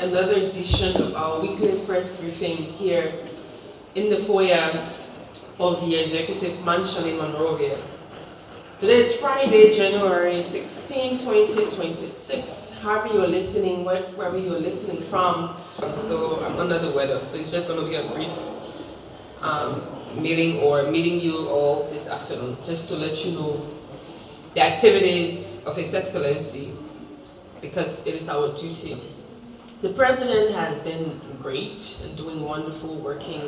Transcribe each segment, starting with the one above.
yet another edition of our weekly press briefing here in the foyer of the Executive Mansion in Monrovia. Today is Friday, January 16, 2026. However you're listening, wherever you're listening from. So I'm under the weather, so it's just going to be a brief meeting you all this afternoon, just to let you know the activities of His Excellency, because it is our duty. The President has been great and doing wonderful, working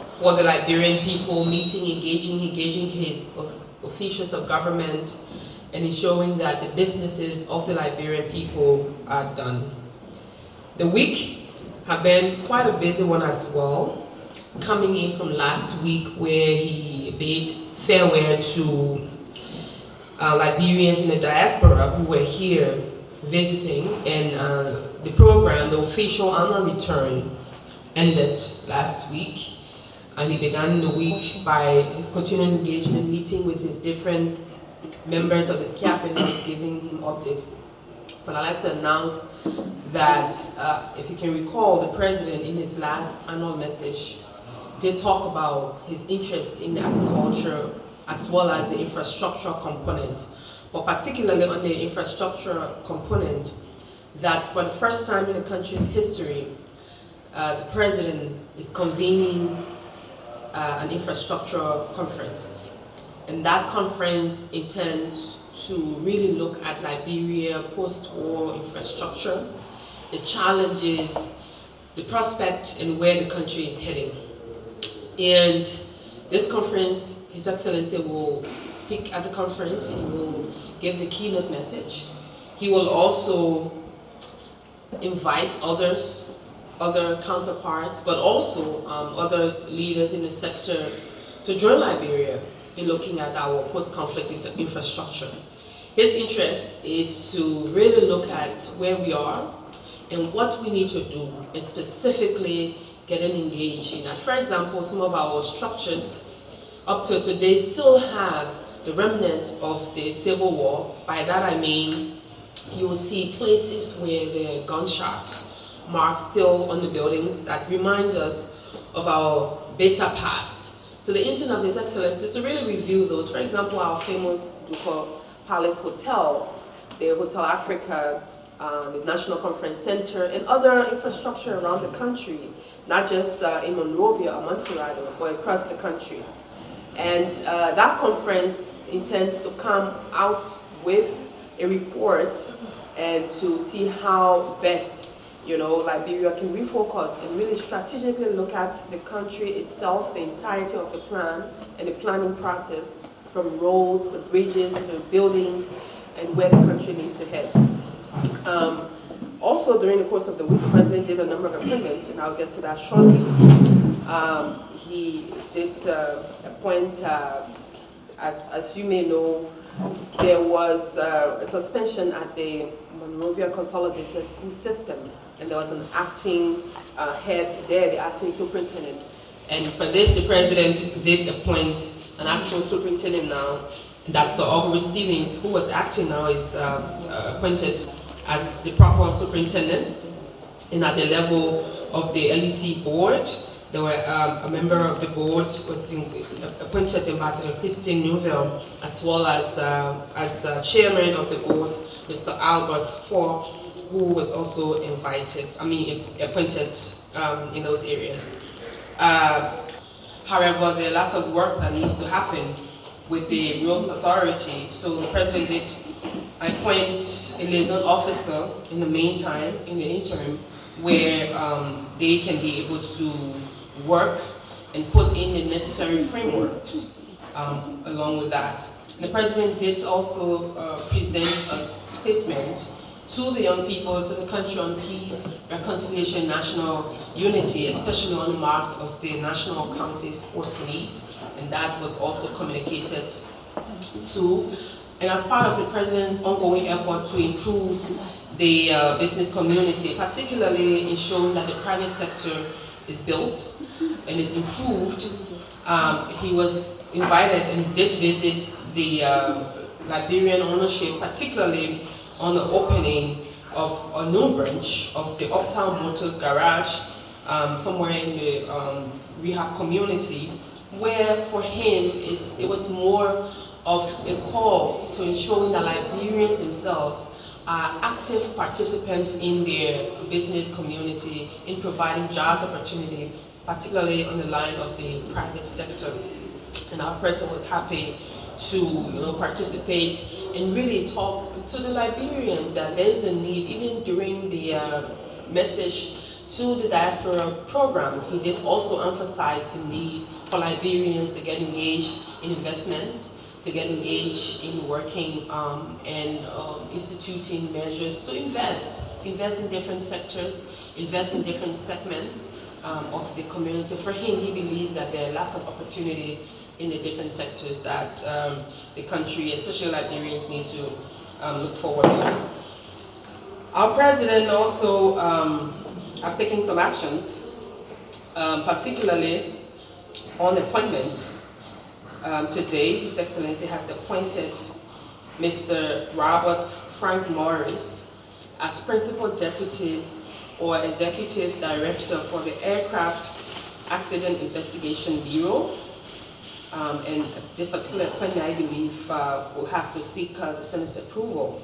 for the Liberian people, engaging his officials of government, and ensuring that the businesses of the Liberian people are done. The week have been quite a busy one as well, coming in from last week where he bade farewell to Liberians in the diaspora who were here visiting, and the program, the official annual return, ended last week, and he began the week by his continuous engagement, meeting with his different members of his cabinet, giving him updates. But I'd like to announce that, if you can recall, the President in his last annual message did talk about his interest in agriculture as well as the infrastructure component, but particularly on the infrastructure component, that for the first time in the country's history, the President is convening an infrastructure conference. And that conference intends to really look at Liberia post-war infrastructure, the challenges, the prospect, and where the country is heading. And this conference, His Excellency will speak at the conference. He will give the keynote message. He will also invite other counterparts, but also other leaders in the sector to join Liberia in looking at our post-conflict infrastructure. His interest is to really look at where we are and what we need to do, and specifically getting engaged in that. For example, some of our structures up to today still have the remnant of the Civil War. By that I mean, you will see places where the gunshots mark still on the buildings that reminds us of our bitter past. So the intent of His Excellency is to really review those. For example, our famous Ducal Palace Hotel, the Hotel Africa, the National Conference Center, and other infrastructure around the country, not just in Monrovia or Montserrat, but across the country. And that conference intends to come out with a report and to see how best, Liberia can refocus and really strategically look at the country itself, the entirety of the plan and the planning process, from roads to bridges to buildings, and where the country needs to head. Also, during the course of the week, the President did a number of appointments, and I'll get to that shortly. He did appoint, as you may know, there was a suspension at the Monrovia Consolidated School System, and there was an acting head there, the acting superintendent. And for this, the President did appoint an actual superintendent now. Dr. Aubrey Stevens, who was acting now, is appointed as the proper superintendent. And at the level of the LEC board, there were a member of the board was appointed, Ambassador Christine Newville, as well as chairman of the board, Mr. Albert Ford, who was also appointed in those areas. However, there are lots of work that needs to happen with the Rules Authority. So the President did appoint a liaison officer in the meantime, in the interim, where they can be able to work and put in the necessary frameworks along with that. The President did also present a statement to the young people, to the country, on peace, reconciliation, national unity, especially on the marks of the National County Sports Meet, and that was also communicated to. And as part of the President's ongoing effort to improve the business community, particularly ensuring that the private sector is built and is improved, he was invited and did visit the Liberian ownership, particularly on the opening of a new branch of the Uptown Motors Garage, somewhere in the rehab community, where for him it was more of a call to ensuring that Liberians themselves are active participants in their business community, in providing job opportunity, particularly on the line of the private sector. And our president was happy to participate and really talk to the Liberians that there is a need. Even during the message to the diaspora program, he did also emphasize the need for Liberians to get engaged in investments, to get engaged in working and instituting measures to invest in different sectors, invest in different segments of the community. For him, he believes that there are lots of opportunities in the different sectors that the country, especially Liberians, need to look forward to. Our president also have taken some actions, particularly on appointment. Today, His Excellency has appointed Mr. Robert Frank Morris as Principal Deputy or Executive Director for the Aircraft Accident Investigation Bureau. And this particular appointment, I believe, will have to seek the Senate's approval.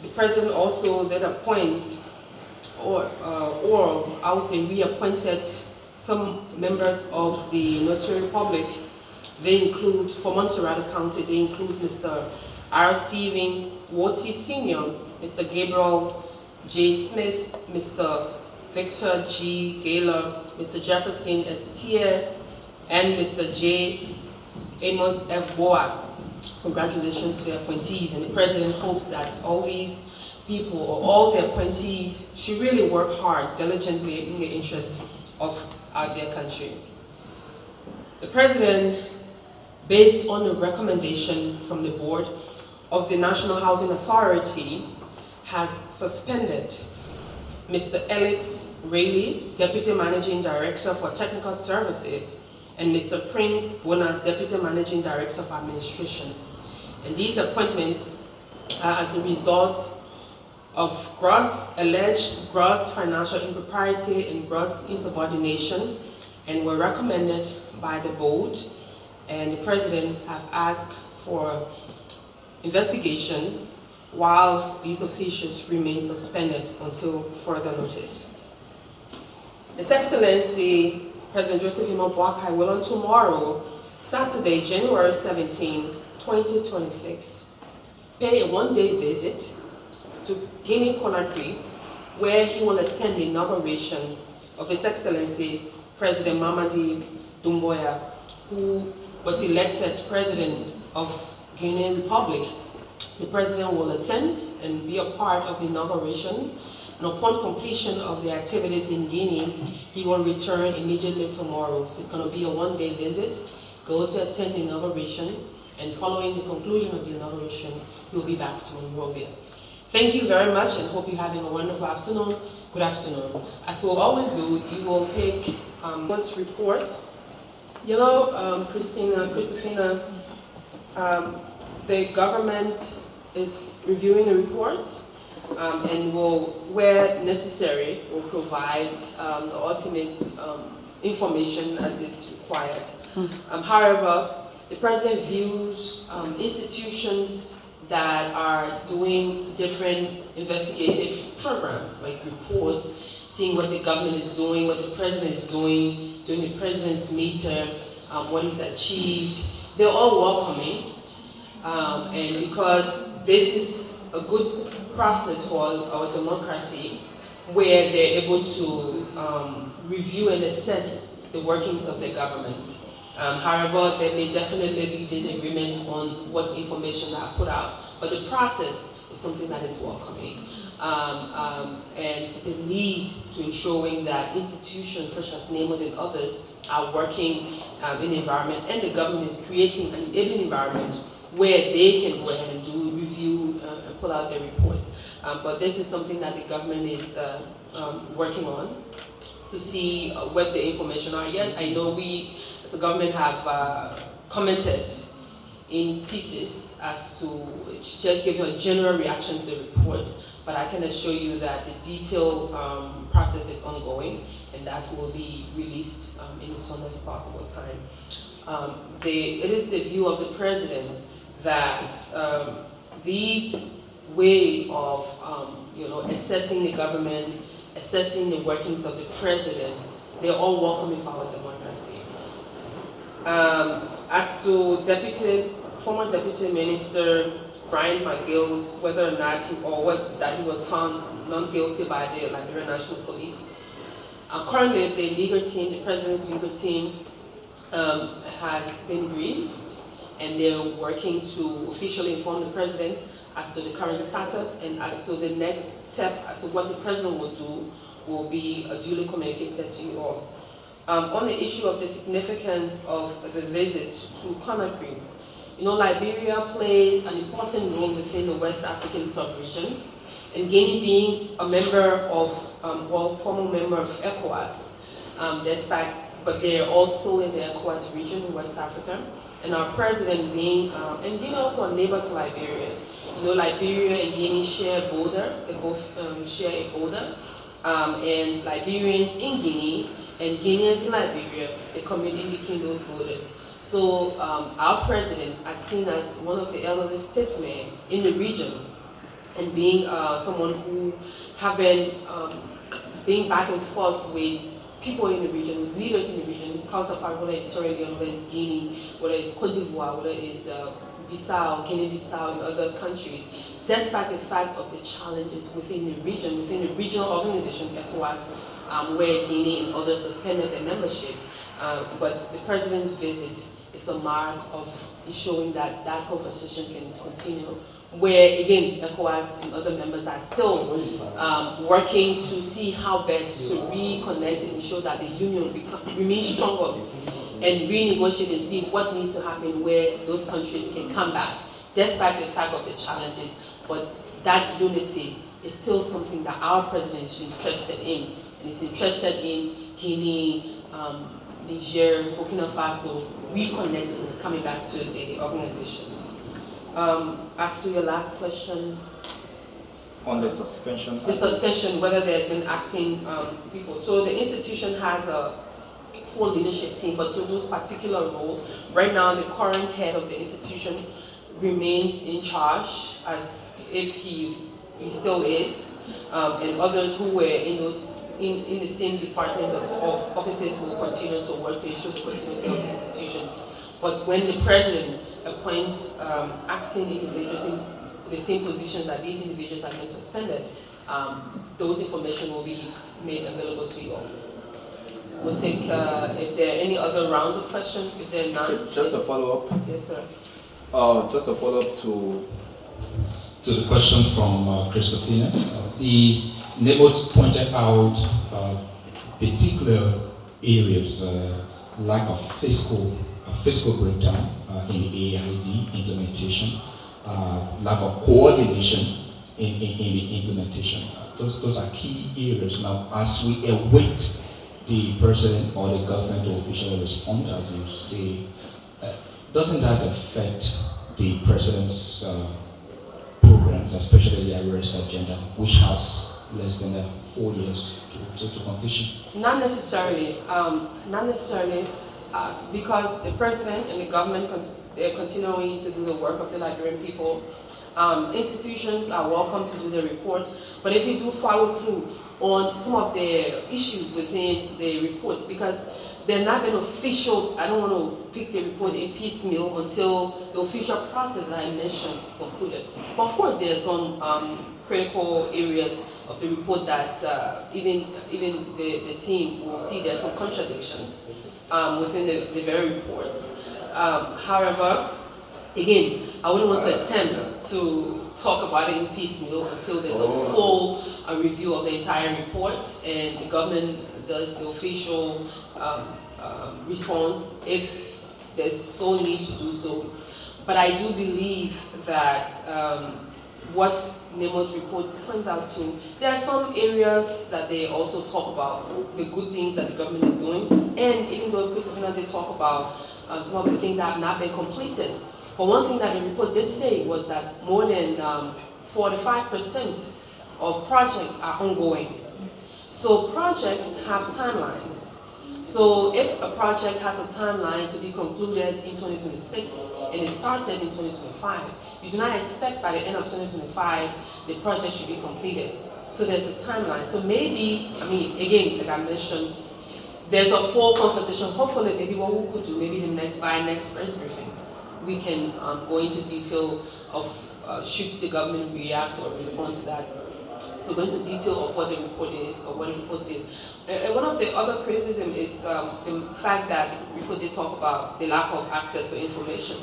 The President also did appoint, or I would say reappointed, some members of the Notary Public. They include, for Montserrat County, they include Mr. R. Stevens, Woti Sr., Mr. Gabriel J. Smith, Mr. Victor G. Gaylor, Mr. Jefferson Estier, and Mr. J. Amos F. Boa. Congratulations to the appointees, and the President hopes that all these people, or all the appointees, should really work hard, diligently, in the interest of our dear country. The President, based on the recommendation from the Board of the National Housing Authority, has suspended Mr. Alex Rayleigh, Deputy Managing Director for Technical Services, and Mr. Prince Bonah, Deputy Managing Director of Administration. And these appointments are as a result of alleged gross financial impropriety and gross insubordination, and were recommended by the Board. And the President have asked for investigation while these officials remain suspended until further notice. His Excellency President Joseph Boakai will on tomorrow, Saturday, January 17, 2026, pay a one-day visit to Guinea-Conakry, where he will attend the inauguration of His Excellency President Mamadi Doumbouya, who was elected President of Guinea Republic. The President will attend and be a part of the inauguration, and upon completion of the activities in Guinea, he will return immediately tomorrow. So it's going to be a one-day visit, go to attend the inauguration, and following the conclusion of the inauguration, he will be back to Monrovia. Thank you very much, and hope you're having a wonderful afternoon. Good afternoon. As we'll always do, you will take one's report. Christina, the government is reviewing the report and will, where necessary, will provide the ultimate information as is required. However, the President views institutions that are doing different investigative programs, like reports, seeing what the government is doing, what the President is doing, during the President's meter, what is achieved. They're all welcoming, and because this is a good process for our democracy, where they're able to review and assess the workings of the government. However, there may definitely be disagreements on what information are put out, but the process is something that is welcoming. And the need to ensuring that institutions such as NAMOD and others are working in the environment, and the government is creating an enabling environment where they can go ahead and do review and pull out their reports. But this is something that the government is working on to see what the information are. Yes, I know we as a government have commented in pieces as to just give you a general reaction to the report. but I can assure you that the detailed process is ongoing, and that will be released in the soonest possible time. It is the view of the President that these way of assessing the government, assessing the workings of the President, they're all welcome in our democracy. As to former Deputy Minister Brian McGill's whether or not that he was found not guilty by the Liberian National Police. Currently, the legal team, the President's legal team, has been briefed, and they're working to officially inform the President as to the current status, and as to the next step, as to what the President will do, will be duly communicated to you all. On the issue of the significance of the visit to Conakry, Liberia plays an important role within the West African sub-region, and Guinea being a member of, former member of ECOWAS, but they're all still in the ECOWAS region in West Africa, and our President being, and Guinea also a neighbor to Liberia. Liberia and Guinea share a border, they both share a border, and Liberians in Guinea and Guineans in Liberia, they commute in between those borders. So our President, as seen as one of the elderly statesmen in the region, and being someone who have been being back and forth with people in the region, with leaders in the region, his counterpart, whether it's Sierra Leone, whether it's Guinea, whether it's Cote d'Ivoire, whether it's Bissau, Guinea-Bissau, and other countries, despite the fact of the challenges within the region, within the regional organization, ECOWAS, where Guinea and others suspended their membership. But the President's visit is a mark of showing that that conversation can continue, where again, ECOWAS and other members are still working to see how best to reconnect and ensure that the union remains stronger, and renegotiate and see what needs to happen where those countries can come back, despite the fact of the challenges. But that unity is still something that our President is interested in, and is interested in Guinea, Niger, Burkina Faso, reconnecting, coming back to the organization. As to your last question, on the suspension. The suspension, whether they have been acting people. So the institution has a full leadership team, but to those particular roles, right now the current head of the institution remains in charge as if he still is, and others who were in the same department of offices will continue to work to ensure the continuity of the institution. But when the President appoints acting individuals in the same positions that these individuals have been suspended, those information will be made available to you all. We'll take, if there are any other rounds of questions, if there are none. Just a follow-up. Yes, sir. Just a follow-up to the question from Christophina. The neighbor pointed out particular areas, lack of fiscal breakdown in the AID implementation, lack of coordination in the implementation. Those are key areas. Now, as we await the President or the government to officially respond, as you say, doesn't that affect the President's programs, especially the arrest agenda, which has less than 4 years to completion? Not necessarily. Not necessarily, because the President and the government they're continuing to do the work of the Liberian people. Institutions are welcome to do the report, but if you do follow through on some of the issues within the report, because they're not been official, I don't want to pick the report in piecemeal until the official process that I mentioned is concluded. But of course, there are some critical areas of the report that even the team will see there's some contradictions within the very report. However, again, I wouldn't want to attempt to talk about it in piecemeal until there's a full review of the entire report and the government does the official response if there's so need to do so. But I do believe that what Nemo's report points out to, there are some areas that they also talk about the good things that the government is doing, and even though Christophina did talk about some of the things that have not been completed. But one thing that the report did say was that more than 45% of projects are ongoing. So projects have timelines. So if a project has a timeline to be concluded in 2026 and it started in 2025, you do not expect by the end of 2025 the project should be completed. So there's a timeline. So maybe, I mean, again, like I mentioned, there's a full conversation. Hopefully, maybe what we could do, maybe by next press briefing, we can go into detail of should the government react or respond to that. To go into detail of what the report is or what the report says. One of the other criticism is the fact that the report did talk about the lack of access to information.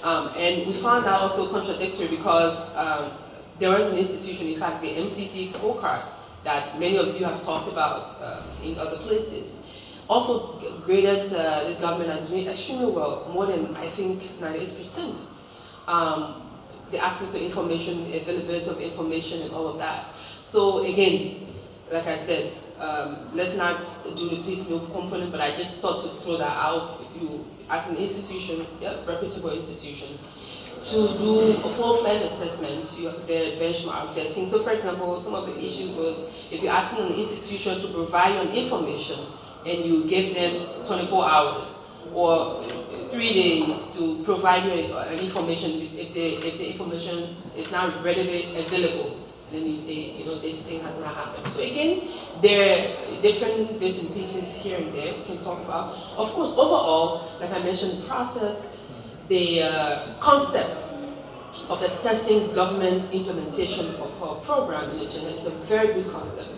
And we found that also contradictory because there was an institution, in fact, the MCC scorecard that many of you have talked about in other places, also graded this government as doing extremely well, more than, I think, 98%. The access to information, availability of information and all of that. So again, like I said, let's not do the piecemeal component, but I just thought to throw that out. If you, as an institution, reputable institution, to do a full-fledged assessment, you have the benchmarks, the things. So for example, some of the issues was, if you're asking an institution to provide you an information and you give them 24 hours or 3 days to provide you an information, if the information is not readily available, then you say, you know, this thing has not happened. So again, there are different bits and pieces here and there we can talk about. Of course, overall, like I mentioned, the process, the concept of assessing government implementation of our program in Nigeria is a very good concept.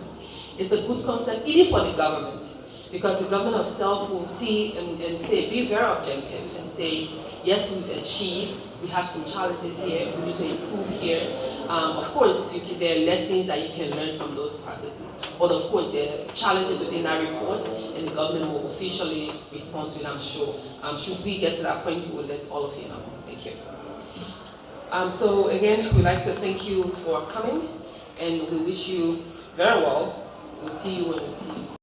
It's a good concept even for the government, because the government itself will see and say, be very objective and say, yes, we've achieved, we have some challenges here, we need to improve here. Of course, there are lessons that you can learn from those processes. But of course, there are challenges within that report, and the government will officially respond to it, I'm sure. Should we get to that point, we will let all of you know. Thank you. So again, we'd like to thank you for coming, and we wish you very well. We'll see you when we see you.